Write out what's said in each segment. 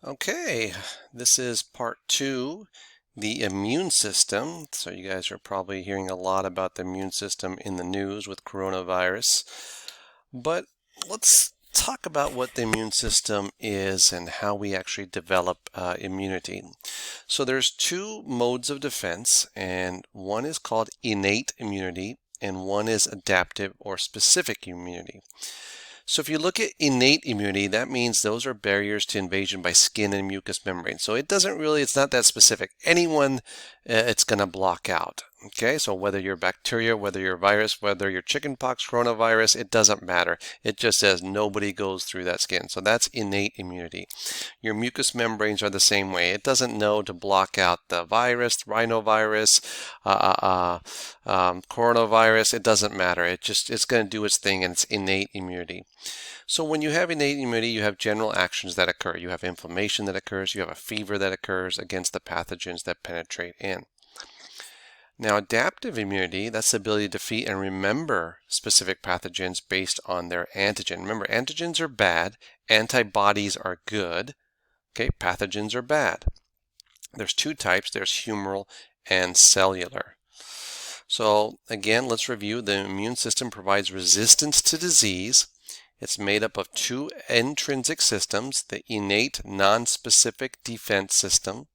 Okay, this is part 2, the immune system. So you guys are probably hearing a lot about the immune system in the news with coronavirus. But let's talk about what the immune system is and how we actually develop immunity. So there's two modes of defense, and one is called innate immunity, and one is adaptive or specific immunity. So if you look at innate immunity, that means those are barriers to invasion by skin and mucous membrane. So it's not that specific. Anyone, it's going to block out. Okay, so whether you're bacteria, whether you're virus, whether you're chickenpox, coronavirus, it doesn't matter. It just says nobody goes through that skin. So that's innate immunity. Your mucous membranes are the same way. It doesn't know to block out the virus, rhinovirus, coronavirus. It doesn't matter. It's going to do its thing, and it's innate immunity. So when you have innate immunity, you have general actions that occur. You have inflammation that occurs. You have a fever that occurs against the pathogens that penetrate in. Now, adaptive immunity, that's the ability to defeat and remember specific pathogens based on their antigen. Remember, antigens are bad, antibodies are good, okay, pathogens are bad. There's two types, there's humoral and cellular. So again, let's review. The immune system provides resistance to disease. It's made up of two intrinsic systems. The innate non-specific defense system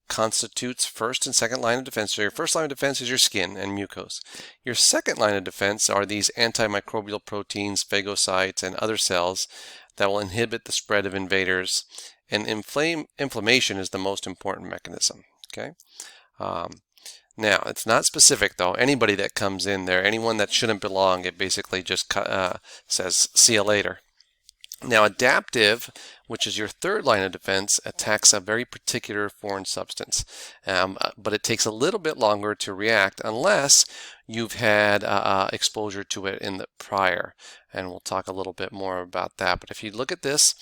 constitutes first and second line of defense. So your first line of defense is your skin and mucose. Your second line of defense are these antimicrobial proteins, phagocytes, and other cells that will inhibit the spread of invaders. And inflammation is the most important mechanism. Okay. Now, it's not specific though. Anybody that comes in there, anyone that shouldn't belong, it basically just says, see you later. Now, adaptive, which is your third line of defense, attacks a very particular foreign substance, but it takes a little bit longer to react unless you've had exposure to it in the prior, and we'll talk a little bit more about that. But if you look at this,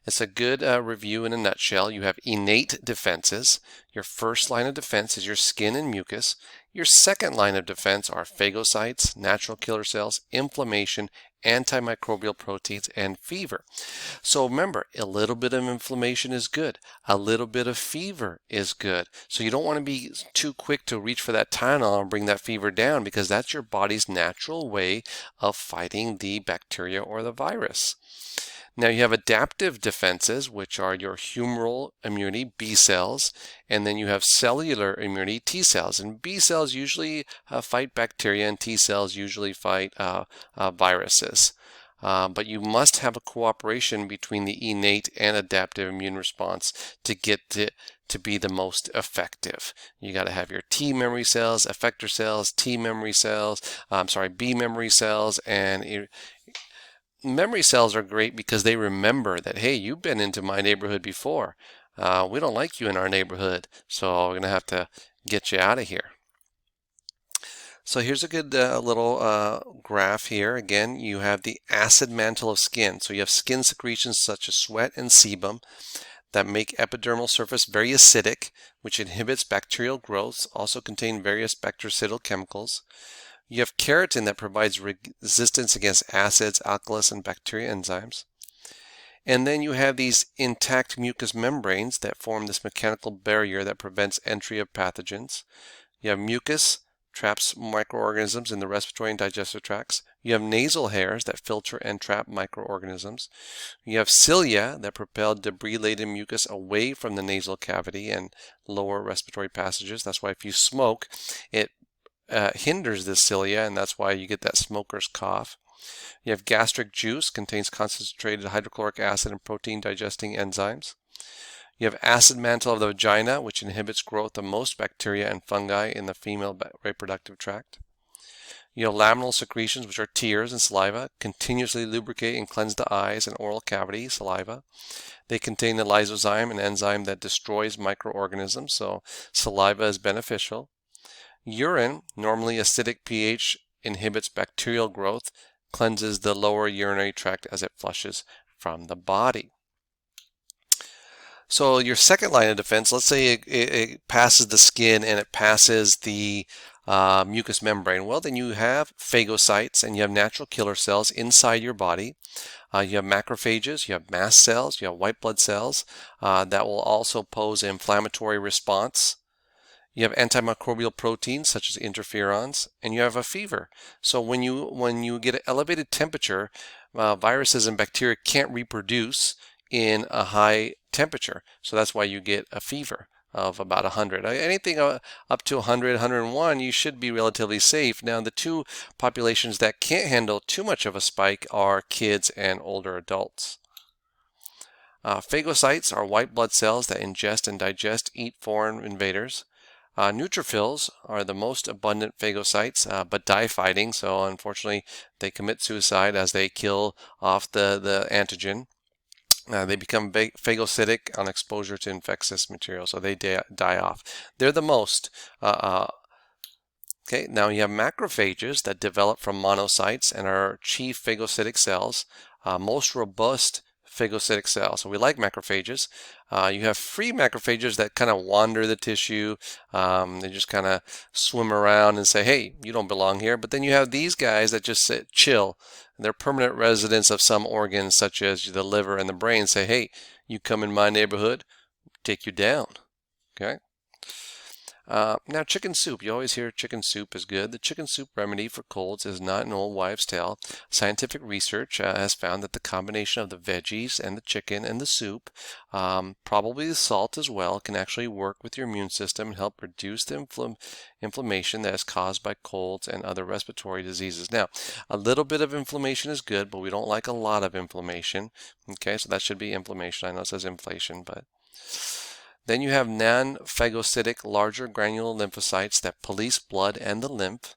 it's a good review in a nutshell. You have innate defenses. Your first line of defense is your skin and mucus. Your second line of defense are phagocytes, natural killer cells, inflammation, antimicrobial proteins, and fever. So remember, a little bit of inflammation is good. A little bit of fever is good. So you don't want to be too quick to reach for that Tylenol and bring that fever down, because that's your body's natural way of fighting the bacteria or the virus. Now you have adaptive defenses, which are your humoral immunity, B cells, and then you have cellular immunity, T cells. And B cells usually fight bacteria, and T cells usually fight viruses. But you must have a cooperation between the innate and adaptive immune response to get to be the most effective. You got to have your T memory cells, effector cells, T memory cells, B memory cells, and memory cells are great because they remember that, hey, you've been into my neighborhood before. We don't like you in our neighborhood, so we're going to have to get you out of here. So here's a good little graph here. Again, you have the acid mantle of skin. So you have skin secretions such as sweat and sebum that make epidermal surface very acidic, which inhibits bacterial growth, also contain various bactericidal chemicals. You have keratin that provides resistance against acids, alkalis, and bacteria enzymes. And then you have these intact mucous membranes that form this mechanical barrier that prevents entry of pathogens. You have mucus, traps microorganisms in the respiratory and digestive tracts. You have nasal hairs that filter and trap microorganisms. You have cilia that propel debris-laden mucus away from the nasal cavity and lower respiratory passages. That's why if you smoke, it hinders the cilia, and that's why you get that smoker's cough. You have gastric juice, contains concentrated hydrochloric acid and protein digesting enzymes. You have acid mantle of the vagina, which inhibits growth of most bacteria and fungi in the female reproductive tract. You have laminal secretions, which are tears and saliva, continuously lubricate and cleanse the eyes and oral cavity, saliva. They contain the lysozyme, an enzyme that destroys microorganisms, so saliva is beneficial. Urine, normally acidic pH, inhibits bacterial growth, cleanses the lower urinary tract as it flushes from the body. So your second line of defense, let's say it passes the skin and it passes the mucous membrane? Well, then you have phagocytes and you have natural killer cells inside your body. You have macrophages, you have mast cells, you have white blood cells that will also pose an inflammatory response. You have antimicrobial proteins such as interferons, and you have a fever. So when you get an elevated temperature, viruses and bacteria can't reproduce in a high temperature. So that's why you get a fever of about 100. Anything up to 100, 101, you should be relatively safe. Now, the two populations that can't handle too much of a spike are kids and older adults. Phagocytes are white blood cells that ingest and eat foreign invaders. Neutrophils are the most abundant phagocytes, but die fighting, so unfortunately they commit suicide as they kill off the antigen. They become phagocytic on exposure to infectious material, so they die off. They're the most. Okay, now you have macrophages that develop from monocytes and are chief phagocytic cells, most robust phagocytic cells. So we like macrophages. You have free macrophages that kind of wander the tissue. They just kind of swim around and say, hey, you don't belong here. But then you have these guys that just sit, chill. They're permanent residents of some organs such as the liver and the brain. Say, hey, you come in my neighborhood, take you down. Okay. Now, chicken soup. You always hear chicken soup is good. The chicken soup remedy for colds is not an old wives' tale. Scientific research has found that the combination of the veggies and the chicken and the soup, probably the salt as well, can actually work with your immune system and help reduce the inflammation that is caused by colds and other respiratory diseases. Now, a little bit of inflammation is good, but we don't like a lot of inflammation. Okay, so that should be inflammation. I know it says inflation, but... Then you have non-phagocytic larger granular lymphocytes that police blood and the lymph.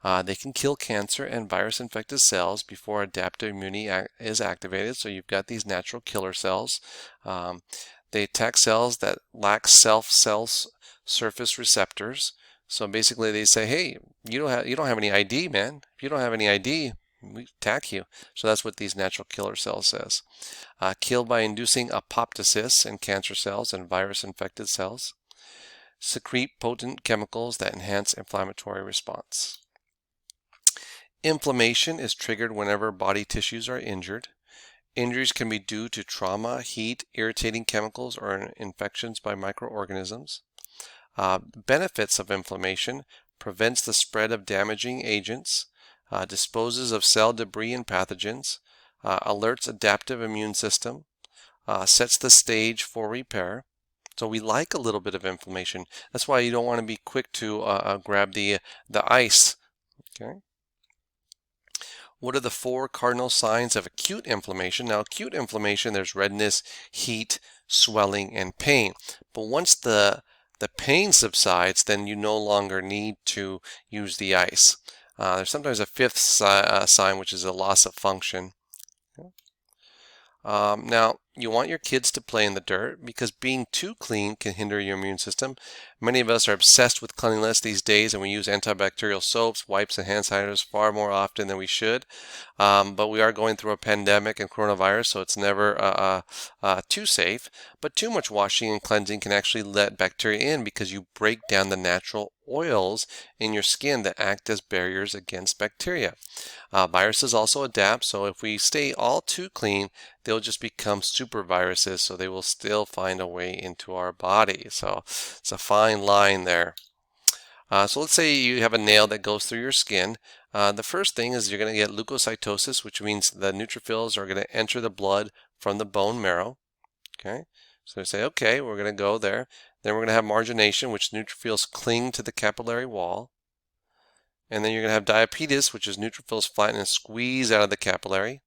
They can kill cancer and virus-infected cells before adaptive immunity is activated. So you've got these natural killer cells. They attack cells that lack cell surface receptors. So basically they say, hey, you don't have any ID, man. If you don't have any ID, we attack you. So that's what these natural killer cells says. Kill by inducing apoptosis in cancer cells and virus-infected cells. Secrete potent chemicals that enhance inflammatory response. Inflammation is triggered whenever body tissues are injured. Injuries can be due to trauma, heat, irritating chemicals, or infections by microorganisms. Benefits of inflammation: prevents the spread of damaging agents, disposes of cell debris and pathogens, alerts adaptive immune system, sets the stage for repair. So we like a little bit of inflammation. That's why you don't want to be quick to grab the ice. Okay. What are the 4 cardinal signs of acute inflammation? Now, acute inflammation, there's redness, heat, swelling, and pain. But once the pain subsides, then you no longer need to use the ice. There's sometimes a 5th sign, which is a loss of function. Now, you want your kids to play in the dirt because being too clean can hinder your immune system. Many of us are obsessed with cleanliness these days, and we use antibacterial soaps, wipes, and hand sanitizers far more often than we should. But we are going through a pandemic and coronavirus, so it's never too safe. But too much washing and cleansing can actually let bacteria in because you break down the natural oils in your skin that act as barriers against bacteria. Viruses also adapt, so if we stay all too clean, they'll just become super viruses, so they will still find a way into our body. So it's a fine line there. So let's say you have a nail that goes through your skin. The first thing is you're going to get leukocytosis, which means the neutrophils are going to enter the blood from the bone marrow. Okay, so they say, okay, we're going to go there. Then we're going to have margination, which neutrophils cling to the capillary wall. And then you're going to have diabetes, which is neutrophils flatten and squeeze out of the capillary.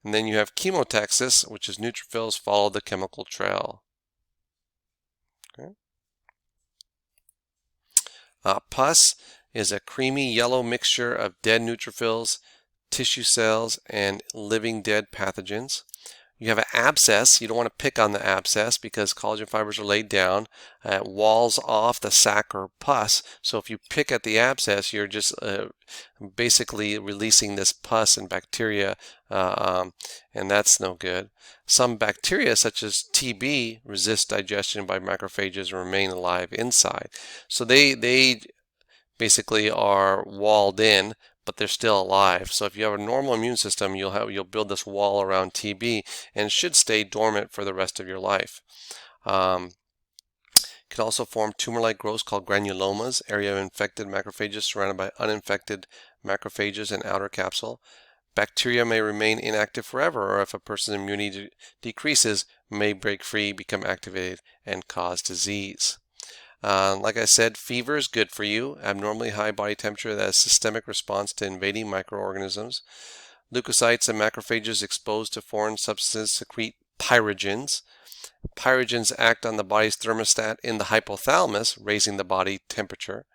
And then you have chemotaxis, which is neutrophils follow the chemical trail. Okay. Pus is a creamy yellow mixture of dead neutrophils, tissue cells, and living dead pathogens. You have an abscess. You don't want to pick on the abscess because collagen fibers are laid down. It walls off the sac or pus. So if you pick at the abscess, you're just basically releasing this pus and bacteria, and that's no good. Some bacteria, such as TB, resist digestion by macrophages and remain alive inside. So they basically are walled in, but they're still alive. So if you have a normal immune system, you'll build this wall around TB, and it should stay dormant for the rest of your life. Can also form tumor-like growths called granulomas, area of infected macrophages surrounded by uninfected macrophages and outer capsule. Bacteria may remain inactive forever, or if a person's immunity decreases, may break free, become activated, and cause disease. Like I said, fever is good for you. Abnormally high body temperature, that is systemic response to invading microorganisms. Leukocytes and macrophages exposed to foreign substances secrete pyrogens. Pyrogens act on the body's thermostat in the hypothalamus, raising the body temperature.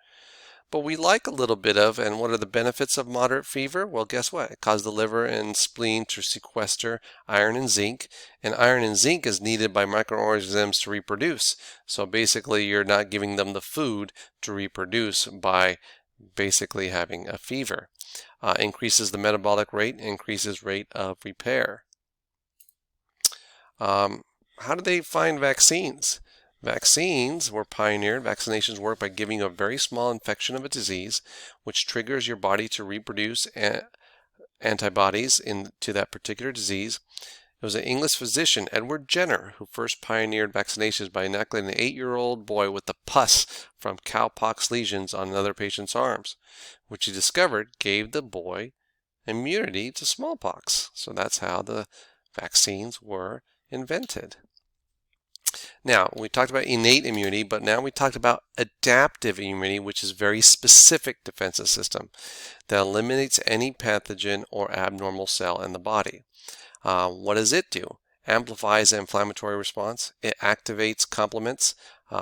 But we like a little bit of, and what are the benefits of moderate fever? Well, guess what? It causes the liver and spleen to sequester iron and zinc, and iron and zinc is needed by microorganisms to reproduce. So basically, you're not giving them the food to reproduce by basically having a fever. Increases the metabolic rate, increases rate of repair. How do they find vaccines? Vaccines were pioneered. Vaccinations work by giving you a very small infection of a disease, which triggers your body to reproduce antibodies to that particular disease. It was an English physician, Edward Jenner, who first pioneered vaccinations by inoculating an 8-year-old boy with the pus from cowpox lesions on another patient's arms, which he discovered gave the boy immunity to smallpox. So that's how the vaccines were invented. Now, we talked about innate immunity, but now we talked about adaptive immunity, which is a very specific defensive system that eliminates any pathogen or abnormal cell in the body. What does it do? Amplifies the inflammatory response. It activates complements.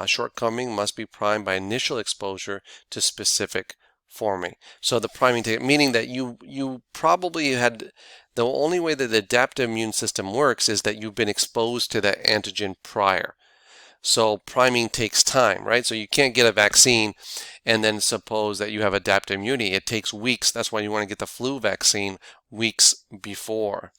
Shortcoming must be primed by initial exposure to specific forming. So the priming, meaning that you probably had, the only way that the adaptive immune system works is that you've been exposed to that antigen prior. So priming takes time, right? So you can't get a vaccine and then suppose that you have adaptive immunity. It takes weeks. That's why you want to get the flu vaccine weeks before.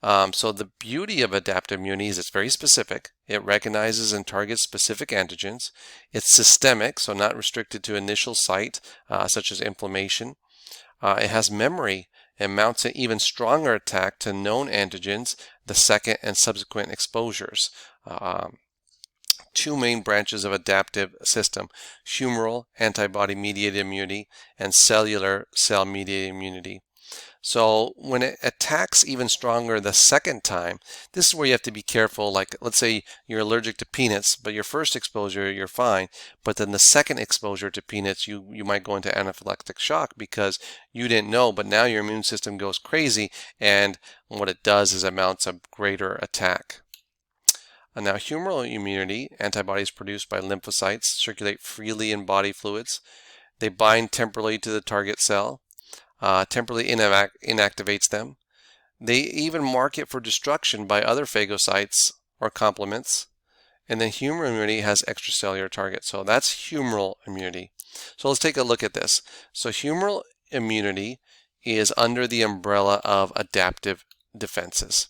So the beauty of adaptive immunity is it's very specific. It recognizes and targets specific antigens. It's systemic, so not restricted to initial site, such as inflammation. It has memory and mounts an even stronger attack to known antigens, the second and subsequent exposures. Two main branches of adaptive system: humoral, antibody-mediated immunity, and cellular, cell-mediated immunity. So when it attacks even stronger the second time, this is where you have to be careful. Like, let's say you're allergic to peanuts, but your first exposure, you're fine. But then the second exposure to peanuts, you might go into anaphylactic shock because you didn't know, but now your immune system goes crazy, and what it does is it mounts a greater attack. Now, humoral immunity, antibodies produced by lymphocytes, circulate freely in body fluids. They bind temporally to the target cell. Temporarily inactivates them. They even mark it for destruction by other phagocytes or complements. And then humoral immunity has extracellular targets. So that's humoral immunity. So let's take a look at this. So humoral immunity is under the umbrella of adaptive defenses.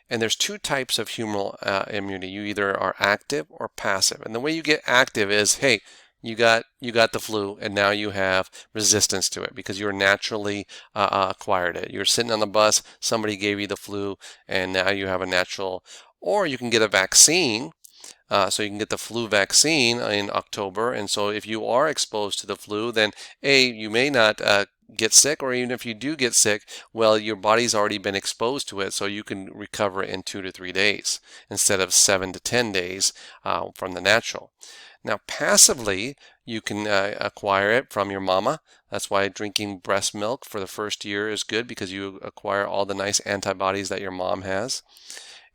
And there's two types of humoral immunity. You either are active or passive. And the way you get active is, hey, you got the flu, and now you have resistance to it because you're naturally acquired it. You're sitting on the bus, somebody gave you the flu, and now you have a natural. Or you can get a vaccine, so you can get the flu vaccine in October. And so if you are exposed to the flu, then you may not get sick, or even if you do get sick, well, your body's already been exposed to it, so you can recover in 2 to 3 days instead of 7 to 10 days from the natural. Now, passively, you can acquire it from your mama. That's why drinking breast milk for the first year is good, because you acquire all the nice antibodies that your mom has.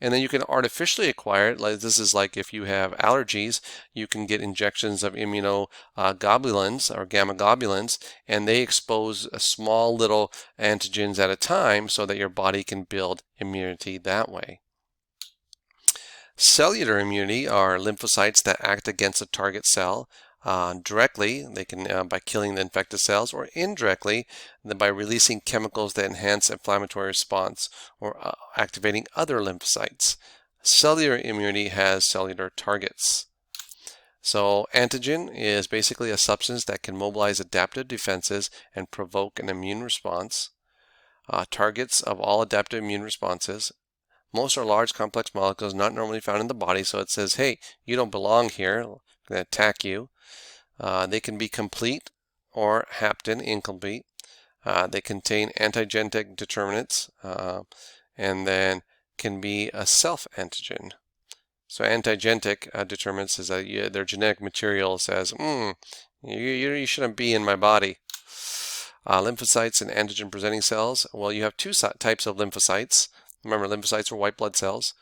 And then you can artificially acquire it. Like this is like if you have allergies, you can get injections of immunoglobulins or gamma globulins, and they expose a small little antigens at a time so that your body can build immunity that way. Cellular immunity are lymphocytes that act against a target cell directly. They can by killing the infected cells, or indirectly by releasing chemicals that enhance inflammatory response or activating other lymphocytes. Cellular immunity has cellular targets. So antigen is basically a substance that can mobilize adaptive defenses and provoke an immune response. Targets of all adaptive immune responses. Most are large, complex molecules not normally found in the body, so it says, hey, you don't belong here. I'm going to attack you. They can be complete or hapten, incomplete. They contain antigenic determinants and then can be a self-antigen. So antigenic determinants is that their genetic material says, you shouldn't be in my body. Lymphocytes and antigen-presenting cells. Well, you have two types of lymphocytes. Remember, lymphocytes are white blood cells.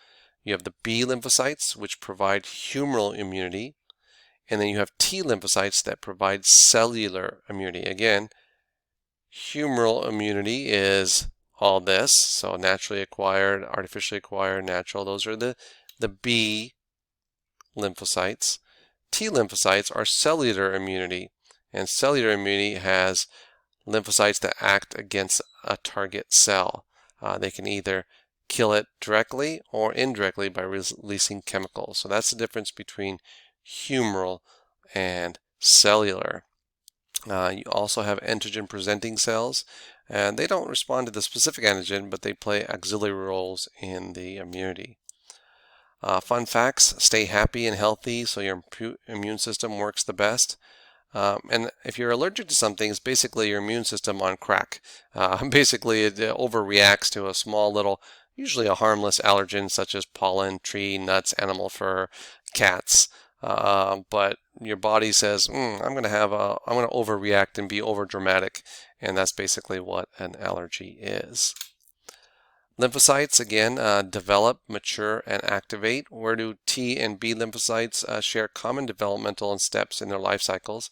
You have the B lymphocytes, which provide humoral immunity. And then you have T lymphocytes that provide cellular immunity. Again, humoral immunity is all this. So naturally acquired, artificially acquired, natural. Those are the B lymphocytes. T lymphocytes are cellular immunity. And cellular immunity has lymphocytes that act against a target cell. They can either kill it directly or indirectly by releasing chemicals. So that's the difference between humoral and cellular. You also have antigen-presenting cells, and they don't respond to the specific antigen, but they play auxiliary roles in the immunity. Fun facts: stay happy and healthy so your immune system works the best. And if you're allergic to something, it's basically your immune system on crack. Basically, it overreacts to a small little, usually a harmless allergen such as pollen, tree, nuts, animal fur, cats. But your body says, I'm going to overreact and be overdramatic, and that's basically what an allergy is. Lymphocytes, again, develop, mature, and activate. Where do T and B lymphocytes share common developmental steps in their life cycles?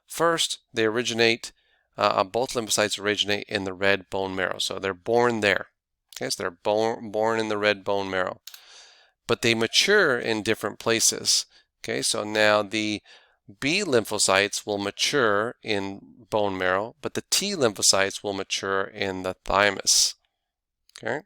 First, they originate, both lymphocytes originate in the red bone marrow. So they're born there. Okay, so they're born in the red bone marrow. But they mature in different places. Okay, so now the B lymphocytes will mature in bone marrow, but the T lymphocytes will mature in the thymus. Okay,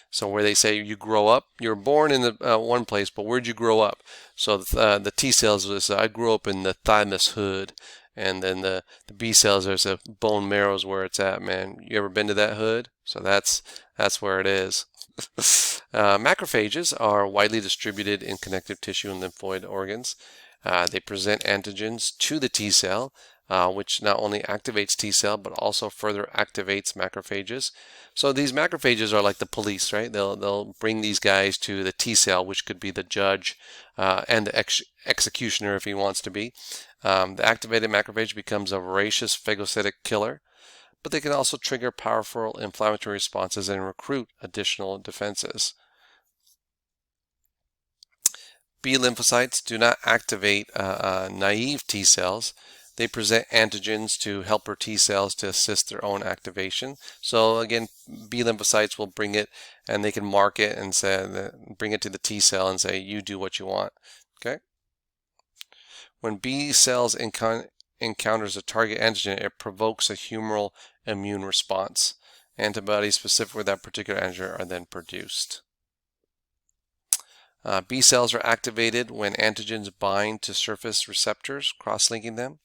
so where they say you grow up, you're born in the one place, but where'd you grow up? So the T cells is I grew up in the thymus hood, and then the B cells, there's a bone marrow's where it's at, man. You ever been to that hood? So that's where it is. Macrophages are widely distributed in connective tissue and lymphoid organs. They present antigens to the T cell, which not only activates T cell, but also further activates macrophages. So these macrophages are like the police, right? They'll bring these guys to the T cell, which could be the judge and the executioner if he wants to be. The activated macrophage becomes a voracious phagocytic killer, but they can also trigger powerful inflammatory responses and recruit additional defenses. B lymphocytes do not activate naive T cells. They present antigens to helper T cells to assist their own activation. So again, B lymphocytes will bring it, and they can mark it and say, bring it to the T cell and say, you do what you want. Okay. When B cells encounters a target antigen, it provokes a humoral immune response. Antibodies specific for that particular antigen are then produced. B cells are activated when antigens bind to surface receptors, cross-linking them.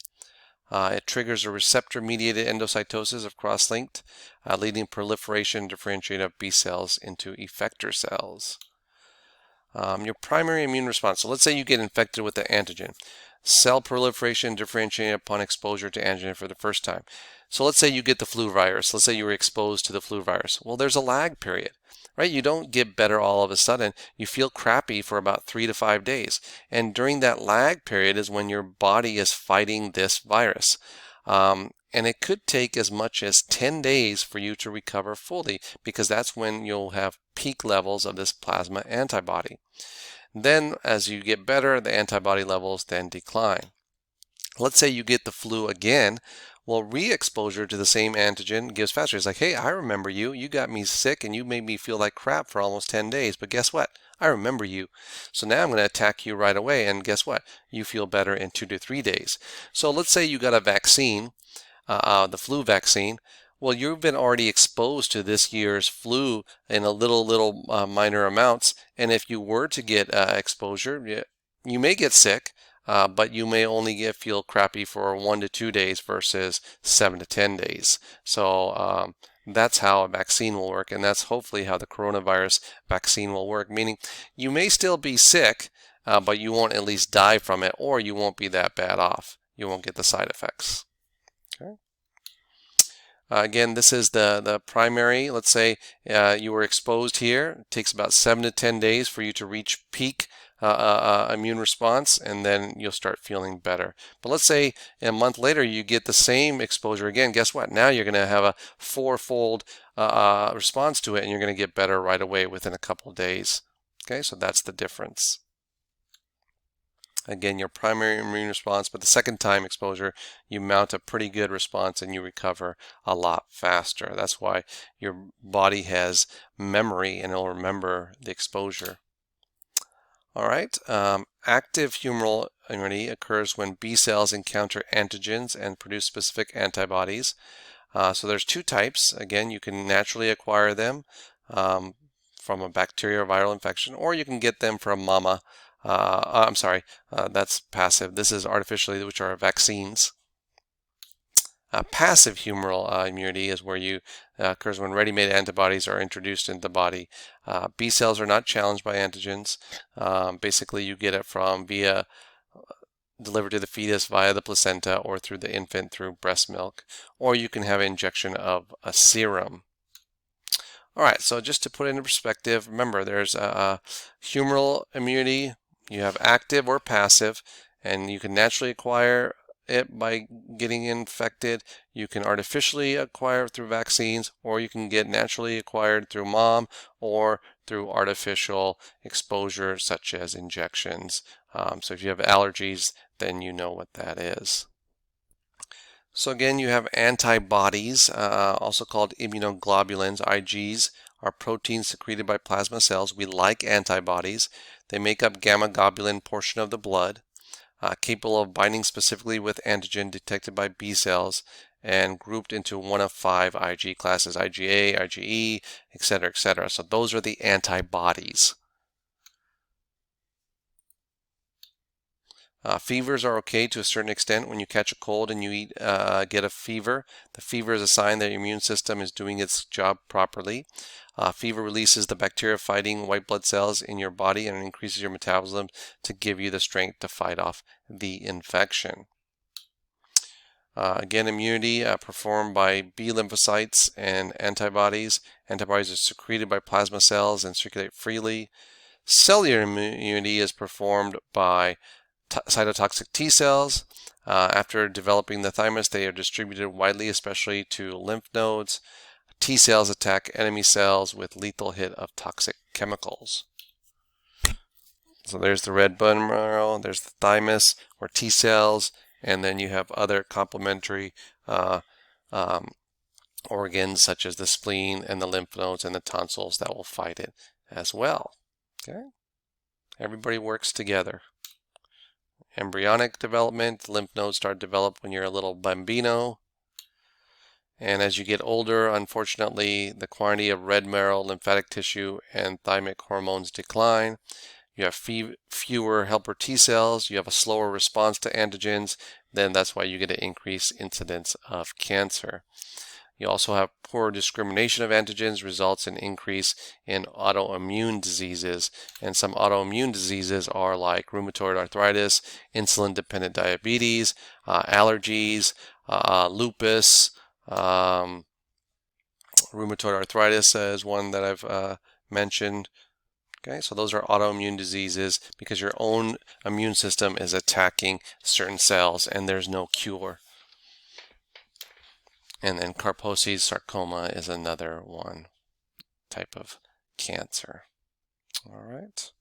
It triggers a receptor-mediated endocytosis of cross-linked, leading proliferation and differentiation of B cells into effector cells. Your primary immune response. So let's say you get infected with the antigen. Cell proliferation and differentiation upon exposure to antigen for the first time. So let's say you get the flu virus. Let's say you were exposed to the flu virus. Well, there's a lag period, right? You don't get better all of a sudden. You feel crappy for about 3 to 5 days. And during that lag period is when your body is fighting this virus. And it could take as much as 10 days for you to recover fully, because that's when you'll have peak levels of this plasma antibody. Then as you get better, the antibody levels then decline. Let's say you get the flu again. Well, re-exposure to the same antigen gives faster. It's like, hey, I remember you. You got me sick and you made me feel like crap for almost 10 days. But guess what? I remember you. So now I'm going to attack you right away. And guess what? You feel better in 2 to 3 days. So let's say you got a vaccine, the flu vaccine. Well, you've been already exposed to this year's flu in a little minor amounts. And if you were to get exposure, you may get sick. But you may only feel crappy for 1 to 2 days versus 7 to 10 days. So that's how a vaccine will work, and that's hopefully how the coronavirus vaccine will work, meaning you may still be sick, but you won't at least die from it, or you won't be that bad off. You won't get the side effects. Okay. Again, this is the primary. Let's say you were exposed here. It takes about 7 to 10 days for you to reach peak immune response, and then you'll start feeling better. But let's say a month later you get the same exposure again. Guess what? Now you're going to have a 4-fold response to it, and you're going to get better right away within a couple of days. Okay, so that's the difference. Again, your primary immune response, but the second time exposure, you mount a pretty good response and you recover a lot faster. That's why your body has memory and it'll remember the exposure. All right, active humoral immunity occurs when B cells encounter antigens and produce specific antibodies. So there's 2 types. Again, you can naturally acquire them from a bacterial or viral infection, or you can get them from mama. That's passive. This is artificially, which are vaccines. Passive humoral immunity is where you occurs when ready-made antibodies are introduced into the body. B cells are not challenged by antigens. Basically, you get it from delivered to the fetus via the placenta or through the infant through breast milk, or you can have an injection of a serum. All right, so just to put it into perspective, remember there's humoral immunity. You have active or passive, and you can naturally acquire it by getting infected. You can artificially acquire it through vaccines, or you can get naturally acquired through mom or through artificial exposure such as injections. So if you have allergies, then you know what that is. So again, you have antibodies, also called immunoglobulins. Igs are proteins secreted by plasma cells. We like antibodies. They make up gamma globulin portion of the blood, capable of binding specifically with antigen detected by B cells and grouped into one of 5 Ig classes: IgA, IgE, etc., etc. So those are the antibodies. Fevers are okay to a certain extent. When you catch a cold and you get a fever, the fever is a sign that your immune system is doing its job properly. Fever releases the bacteria-fighting white blood cells in your body and increases your metabolism to give you the strength to fight off the infection. Again, immunity performed by B lymphocytes and antibodies. Antibodies are secreted by plasma cells and circulate freely. Cellular immunity is performed by cytotoxic T cells. After developing the thymus, they are distributed widely, especially to lymph nodes. T cells attack enemy cells with lethal hit of toxic chemicals. So there's the red bone marrow, there's the thymus or T cells, and then you have other complementary organs such as the spleen and the lymph nodes and the tonsils that will fight it as well. Okay, everybody works together. Embryonic development, lymph nodes start to develop when you're a little bambino. And as you get older, unfortunately, the quantity of red marrow, lymphatic tissue, and thymic hormones decline. You have fewer helper T cells. You have a slower response to antigens. Then that's why you get an increased incidence of cancer. You also have poor discrimination of antigens, results in increase in autoimmune diseases. And some autoimmune diseases are like rheumatoid arthritis, insulin-dependent diabetes, allergies, lupus. Rheumatoid arthritis is one that I've mentioned. Okay, so those are autoimmune diseases because your own immune system is attacking certain cells and there's no cure. And then Kaposi's sarcoma is another one type of cancer. All right.